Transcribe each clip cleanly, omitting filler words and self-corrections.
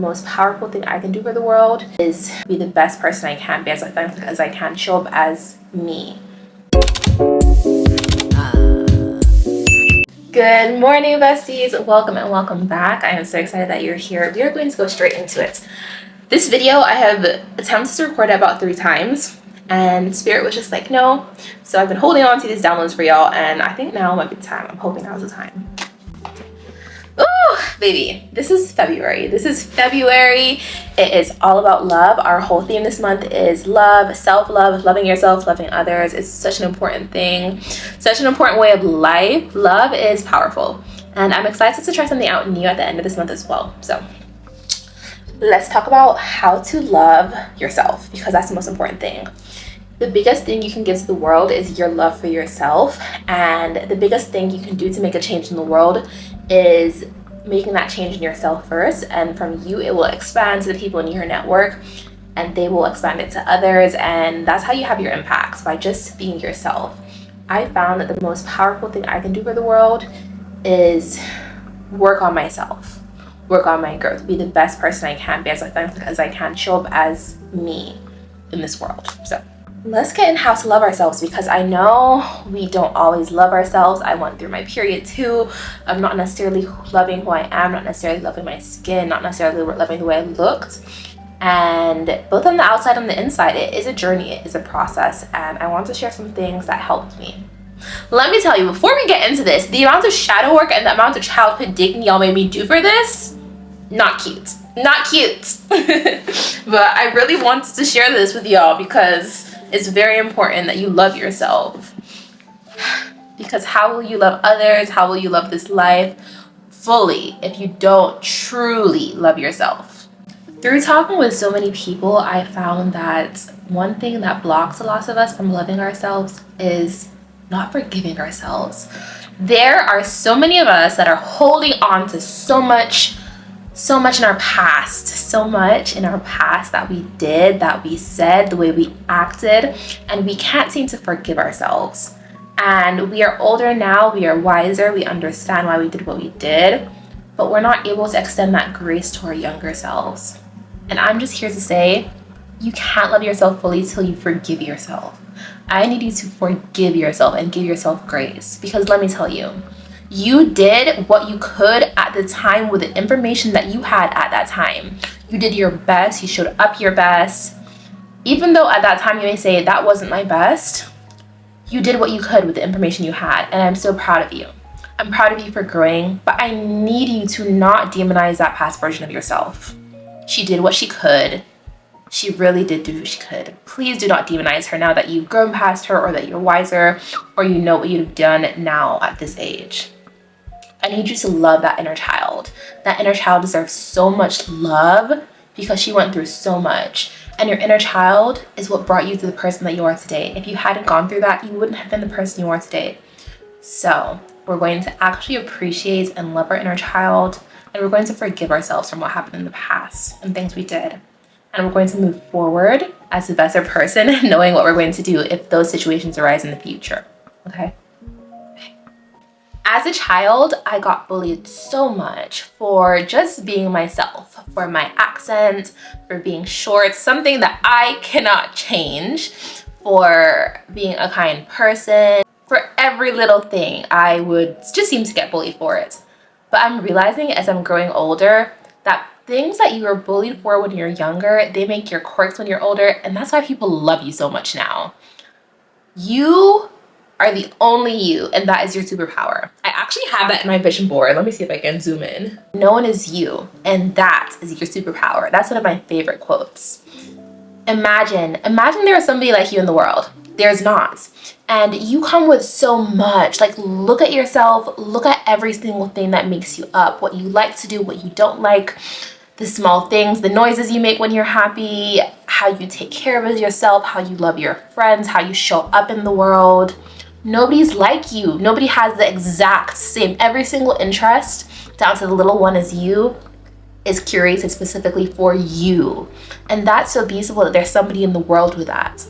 Most powerful thing I can do for the world is be the best person I can be, as authentic as I can, show up as me. Good morning, besties. Welcome and welcome back. I am so excited that you're here. We are going to go straight into it. This video I have attempted to record about 3 times and Spirit was just like, no. So I've been holding on to these downloads for y'all, and I think now might be the time. I'm hoping now's the time. Oh, baby, this is February. It is all about love. Our whole theme this month is love, self-love, loving yourself, loving others. It's such an important thing, such an important way of life. Love is powerful, and I'm excited to try something out new at the end of this month as well. So let's talk about how to love yourself, because that's the most important thing. The biggest thing you can give to the world is your love for yourself, and the biggest thing you can do to make a change in the world is making that change in yourself first, and from you it will expand to the people in your network and they will expand it to others, and that's how you have your impacts, by just being yourself. I found that the most powerful thing I can do for the world is work on myself, work on my growth, be the best person I can be, as authentic as I can, show up as me in this world. So let's get in how to love ourselves, because I know we don't always love ourselves. I went through my period too. I'm not necessarily loving who I am, not necessarily loving my skin, not necessarily loving the way I looked. And both on the outside and the inside, it is a journey, it is a process. And I want to share some things that helped me. Let me tell you, before we get into this, the amount of shadow work and the amount of childhood digging y'all made me do for this, not cute. Not cute. But I really wanted to share this with y'all because it's very important that you love yourself. Because how will you love others? How will you love this life fully if you don't truly love yourself? Through talking with so many people, I found that one thing that blocks a lot of us from loving ourselves is not forgiving ourselves. There are so many of us that are holding on to so much in our past, that we did, that we said, the way we acted, and we can't seem to forgive ourselves. And we are older now, we are wiser, we understand why we did what we did, but we're not able to extend that grace to our younger selves. And I'm just here to say, you can't love yourself fully till you forgive yourself. I need you to forgive yourself and give yourself grace, because let me tell you, you did what you could at the time with the information that you had at that time. You did your best. You showed up your best. Even though at that time you may say, that wasn't my best, you did what you could with the information you had. And I'm so proud of you. I'm proud of you for growing, but I need you to not demonize that past version of yourself. She did what she could. She really did do what she could. Please do not demonize her now that you've grown past her, or that you're wiser, or you know what you've done now at this age. I need you to love that inner child. That inner child deserves so much love because she went through so much. And your inner child is what brought you to the person that you are today. If you hadn't gone through that, you wouldn't have been the person you are today. So we're going to actually appreciate and love our inner child, and we're going to forgive ourselves from what happened in the past and things we did. And we're going to move forward as a better person, knowing what we're going to do if those situations arise in the future. Okay? As a child, I got bullied so much for just being myself, for my accent, for being short, something that I cannot change, for being a kind person. For every little thing, I would just seem to get bullied for it. But I'm realizing as I'm growing older that things that you were bullied for when you're younger, they make your quirks when you're older, and that's why people love you so much now. You are the only you, and that is your superpower. I actually have that in my vision board. Let me see if I can zoom in. No one is you, and that is your superpower. That's one of my favorite quotes. Imagine there is somebody like you in the world. There's not. And you come with so much. Like, look at yourself, look at every single thing that makes you up, what you like to do, what you don't like, the small things, the noises you make when you're happy, how you take care of yourself, how you love your friends, how you show up in the world. Nobody's like you. Nobody has the exact same, every single interest, down to the little one as you, is curated specifically for you. And that's so beautiful that there's somebody in the world with that.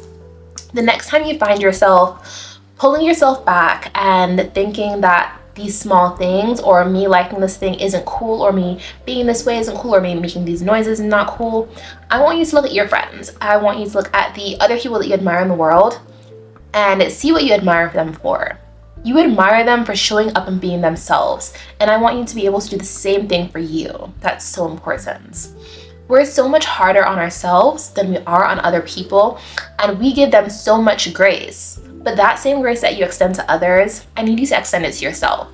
The next time you find yourself pulling yourself back and thinking that these small things, or me liking this thing isn't cool, or me being this way isn't cool, or me making these noises is not cool. I want you to look at your friends. I want you to look at the other people that you admire in the world and see what you admire them for. You admire them for showing up and being themselves. And I want you to be able to do the same thing for you. That's so important. We're so much harder on ourselves than we are on other people, and we give them so much grace. But that same grace that you extend to others, I need you to extend it to yourself.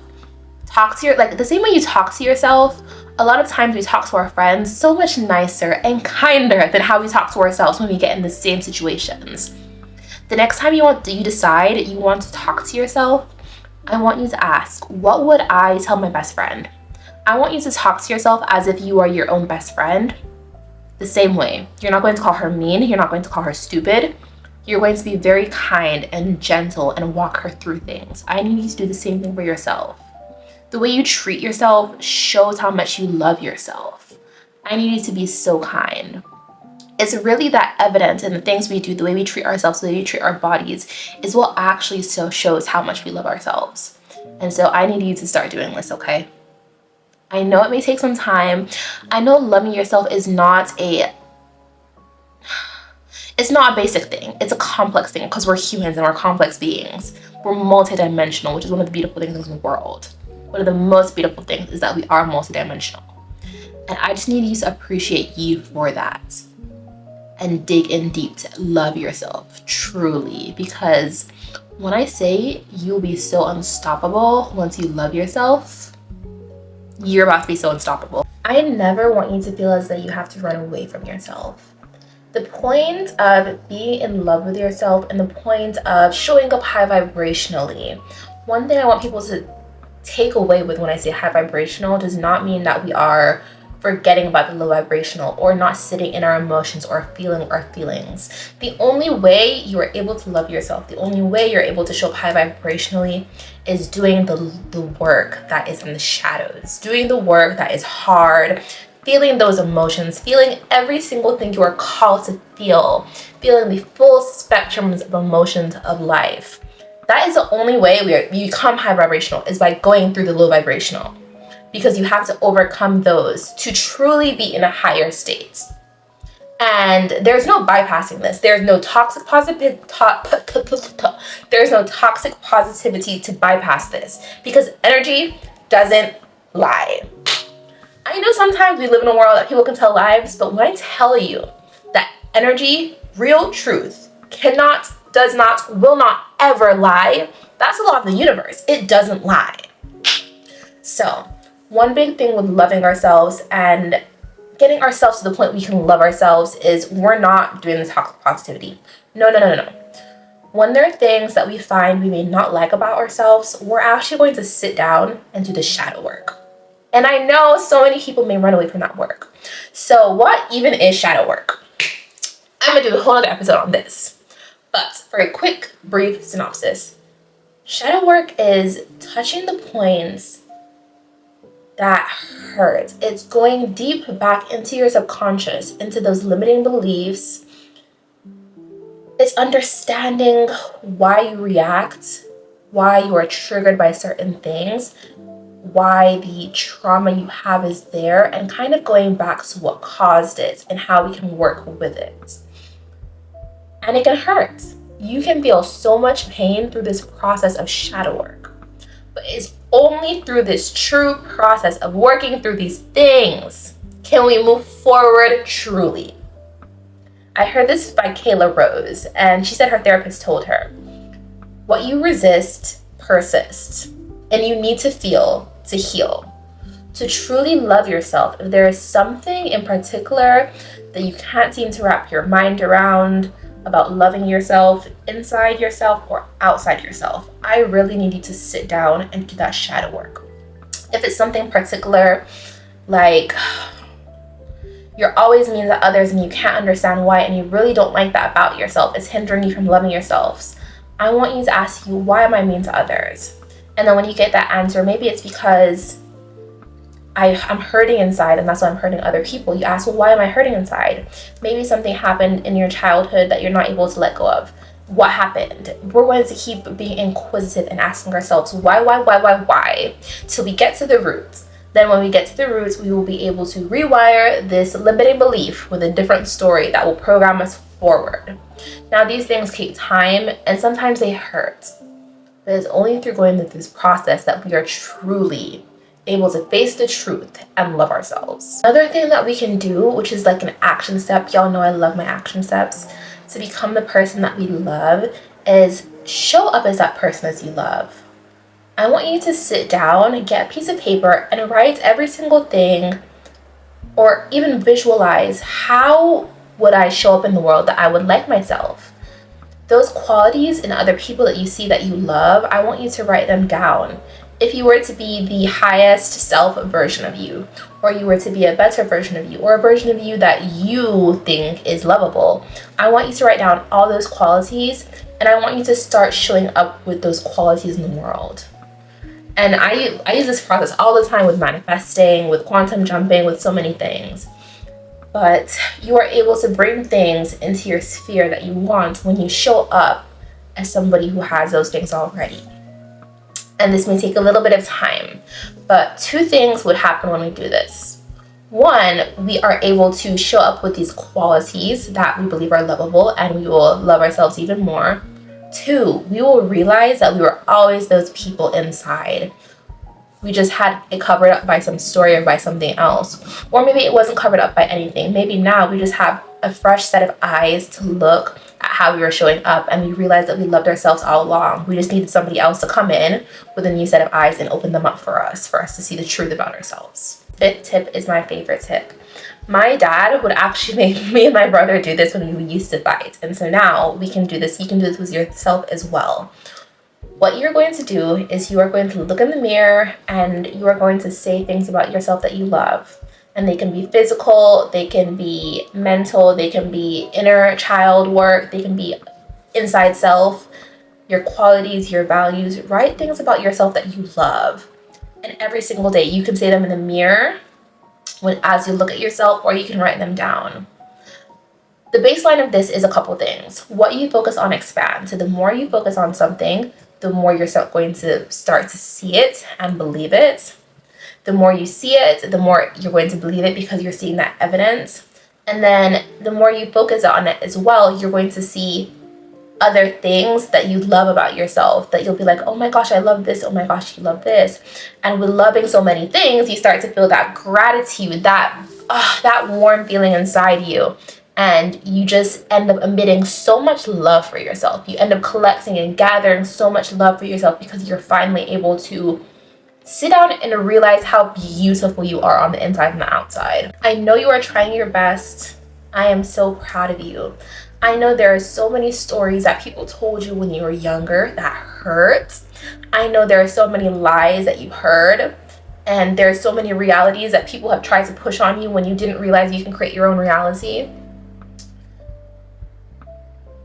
Talk to like the same way you talk to yourself. A lot of times we talk to our friends so much nicer and kinder than how we talk to ourselves when we get in the same situations. The next time you decide you want to talk to yourself, I want you to ask, what would I tell my best friend? I want you to talk to yourself as if you are your own best friend. The same way. You're not going to call her mean. You're not going to call her stupid. You're going to be very kind and gentle and walk her through things. I need you to do the same thing for yourself. The way you treat yourself shows how much you love yourself. I need you to be so kind. It's really that evident in the things we do, the way we treat ourselves, the way we treat our bodies, is what actually so shows how much we love ourselves. And so I need you to start doing this, okay? I know it may take some time. I know loving yourself is not a basic thing. It's a complex thing because we're humans and we're complex beings. We're multidimensional, which is one of the beautiful things in the world. One of the most beautiful things is that we are multidimensional. And I just need you to appreciate you for that. And dig in deep to love yourself, truly. Because when I say you'll be so unstoppable once you love yourself, you're about to be so unstoppable. I never want you to feel as though you have to run away from yourself. The point of being in love with yourself and the point of showing up high vibrationally, one thing I want people to take away with when I say high vibrational does not mean that we are forgetting about the low vibrational or not sitting in our emotions or feeling our feelings. The only way you are able to love yourself, the only way you're able to show up high vibrationally is doing the work that is in the shadows, doing the work that is hard, feeling those emotions, feeling every single thing you are called to feel, feeling the full spectrums of emotions of life. That is the only way we become high vibrational, is by going through the low vibrational. Because you have to overcome those to truly be in a higher state. And there's no bypassing this. There's no toxic positivity to bypass this, because energy doesn't lie. I know sometimes we live in a world that people can tell lies, but when I tell you that energy, real truth, cannot, does not, will not ever lie, that's the law of the universe. It doesn't lie. So, one big thing with loving ourselves and getting ourselves to the point we can love ourselves is we're not doing the toxic positivity. No. When there are things that we find we may not like about ourselves, we're actually going to sit down and do the shadow work. And I know so many people may run away from that work. So what even is shadow work? I'm gonna do a whole other episode on this. But for a quick, brief synopsis, shadow work is touching the points that hurt. It's going deep back into your subconscious, into those limiting beliefs. It's understanding why you react, why you are triggered by certain things, why the trauma you have is there, and kind of going back to what caused it and how we can work with it. And it can hurt. You can feel so much pain through this process of shadow work. But it's only through this true process of working through these things can we move forward truly. I heard this by Kayla Rose, and she said her therapist told her, what you resist persists, and you need to feel to heal. To truly love yourself, if there is something in particular that you can't seem to wrap your mind around about loving yourself, inside yourself or outside yourself, I really need you to sit down and do that shadow work. If it's something particular, like you're always mean to others and you can't understand why, and you really don't like that about yourself, it's hindering you from loving yourself, I want you to ask you, why am I mean to others? And then when you get that answer, maybe it's because I'm hurting inside and that's why I'm hurting other people. You ask, well, why am I hurting inside? Maybe something happened in your childhood that you're not able to let go of. what happened. We're going to keep being inquisitive and asking ourselves why, till we get to the roots. Then when we get to the roots, we will be able to rewire this limiting belief with a different story that will program us forward. Now, these things take time and sometimes they hurt. But it's only through going through this process that we are truly able to face the truth and love ourselves. Another thing that we can do, which is like an action step, y'all know I love my action steps, to become the person that we love, is show up as that person as you love. I want you to sit down, get a piece of paper, and write every single thing, or even visualize how would I show up in the world that I would like myself. Those qualities in other people that you see that you love, I want you to write them down. If you were to be the highest self version of you, or you were to be a better version of you, or a version of you that you think is lovable, I want you to write down all those qualities, and I want you to start showing up with those qualities in the world. And I use this process all the time with manifesting, with quantum jumping, with so many things. But you are able to bring things into your sphere that you want when you show up as somebody who has those things already. And this may take a little bit of time, but two things would happen when we do this. One, we are able to show up with these qualities that we believe are lovable, and we will love ourselves even more. Two, we will realize that we were always those people inside. We just had it covered up by some story or by something else. Or maybe it wasn't covered up by anything. Maybe now we just have a fresh set of eyes to look at how we were showing up, and we realized that we loved ourselves all along. We just needed somebody else to come in with a new set of eyes and open them up for us to see the truth about ourselves. Fifth tip is my favorite tip. My dad would actually make me and my brother do this when we used to fight. And so now we can do this. You can do this with yourself as well. What you're going to do is you are going to look in the mirror and you are going to say things about yourself that you love. And they can be physical, they can be mental, they can be inner child work, they can be inside self, your qualities, your values. Write things about yourself that you love. And every single day you can say them in the mirror as you look at yourself, or you can write them down. The baseline of this is a couple things. What you focus on expands. So the more you focus on something, the more you're going to start to see it and believe it. The more you see it, the more you're going to believe it because you're seeing that evidence. And then the more you focus on it as well, you're going to see other things that you love about yourself, that you'll be like, oh my gosh, I love this. Oh my gosh, you love this. And with loving so many things, you start to feel that gratitude, that warm feeling inside you. And you just end up emitting so much love for yourself. You end up collecting and gathering so much love for yourself because you're finally able to sit down and realize how beautiful you are on the inside and the outside. I know you are trying your best. I am so proud of you. I know there are so many stories that people told you when you were younger that hurt. I know there are so many lies that you heard. And there are so many realities that people have tried to push on you when you didn't realize you can create your own reality.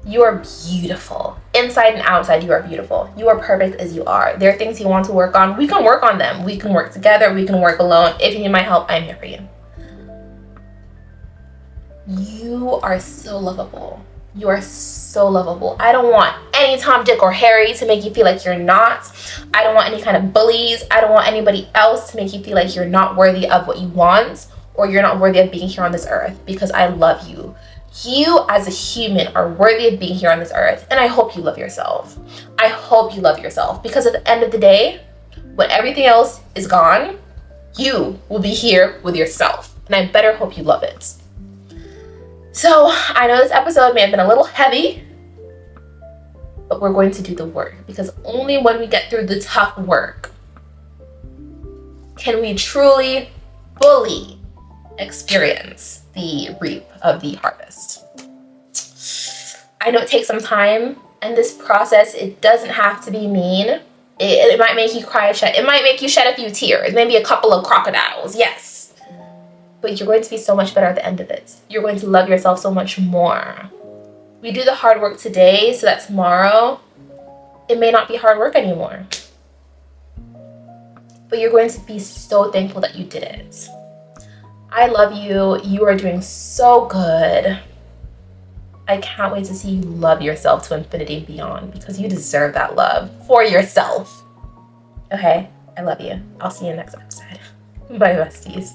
You are beautiful. Inside and outside, you are beautiful. You are perfect as you are. There are things you want to work on. We can work on them. We can work together. We can work alone. If you need my help, I'm here for you. You are so lovable. You are so lovable. I don't want any Tom, Dick, or Harry to make you feel like you're not. I don't want any kind of bullies. I don't want anybody else to make you feel like you're not worthy of what you want, or you're not worthy of being here on this earth, because I love you. You as a human are worthy of being here on this earth, and I hope you love yourself. I hope you love yourself, because at the end of the day, when everything else is gone, you will be here with yourself, and I better hope you love it. So I know this episode may have been a little heavy, but we're going to do the work, because only when we get through the tough work can we truly, fully experience the reap of the harvest. I know it takes some time, and this process, it doesn't have to be mean. It might make you cry, it might make you shed a few tears, maybe a couple of crocodiles, yes. But you're going to be so much better at the end of it. You're going to love yourself so much more. We do the hard work today so that tomorrow, it may not be hard work anymore. But you're going to be so thankful that you did it. I love you. You are doing so good. I can't wait to see you love yourself to infinity and beyond, because you deserve that love for yourself. Okay? I love you. I'll see you next episode. Bye, besties.